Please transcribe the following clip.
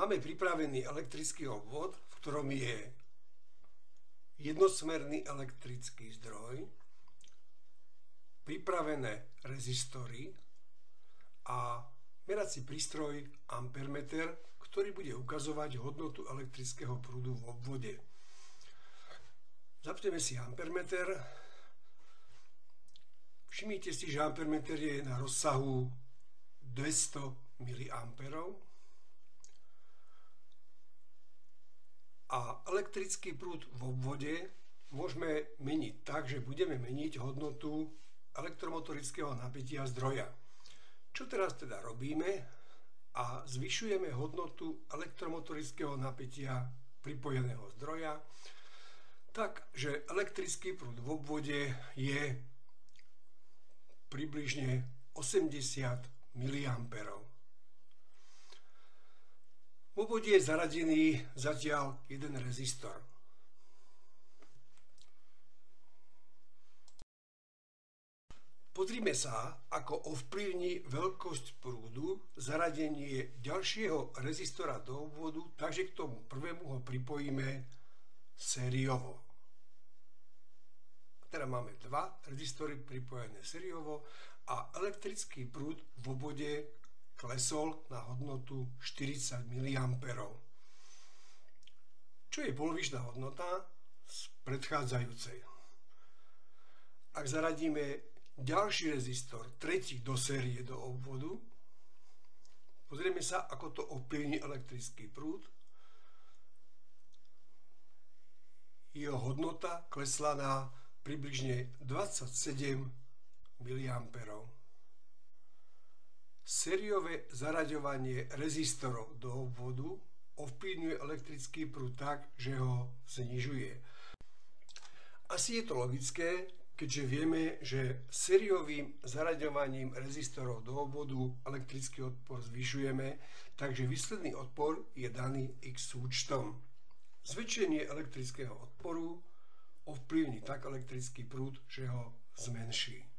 Máme pripravený elektrický obvod, v ktorom je jednosmerný elektrický zdroj, pripravené rezistory a merací prístroj ampermeter, ktorý bude ukazovať hodnotu elektrického prúdu v obvode. Zapneme si ampermeter. Všimnite si, že ampermeter je na rozsahu 200 mA a elektrický prúd v obvode môžeme meniť tak, že budeme meniť hodnotu elektromotorického napätia zdroja. Čo teraz teda robíme? A zvyšujeme hodnotu elektromotorického napätia pripojeného zdroja, tak, že elektrický prúd v obvode je približne 80 mA. V obvode je zaradený zatiaľ jeden rezistor. Pozrime sa, ako ovplyvní veľkosť prúdu zaradenie ďalšieho rezistora do obvodu, takže k tomu prvému ho pripojíme sériovo. Teda máme dva rezistory pripojené sériovo a elektrický prúd v obvode klesol na hodnotu 40 mA. Čo je polovičná hodnota z predchádzajúcej. Ak zaradíme ďalší rezistor, tretí do série do obvodu, pozrieme sa, ako to ovplyvní elektrický prúd. Jeho hodnota klesla na približne 27 mA. Sériové zaraďovanie rezistorov do obvodu ovplyvňuje elektrický prúd tak, že ho znižuje. Asi je to logické, keďže vieme, že sériovým zaraďovaním rezistorov do obvodu elektrický odpor zvyšujeme, takže výsledný odpor je daný X súčtom. Zväčšenie elektrického odporu ovplyvní tak elektrický prúd, že ho zmenší.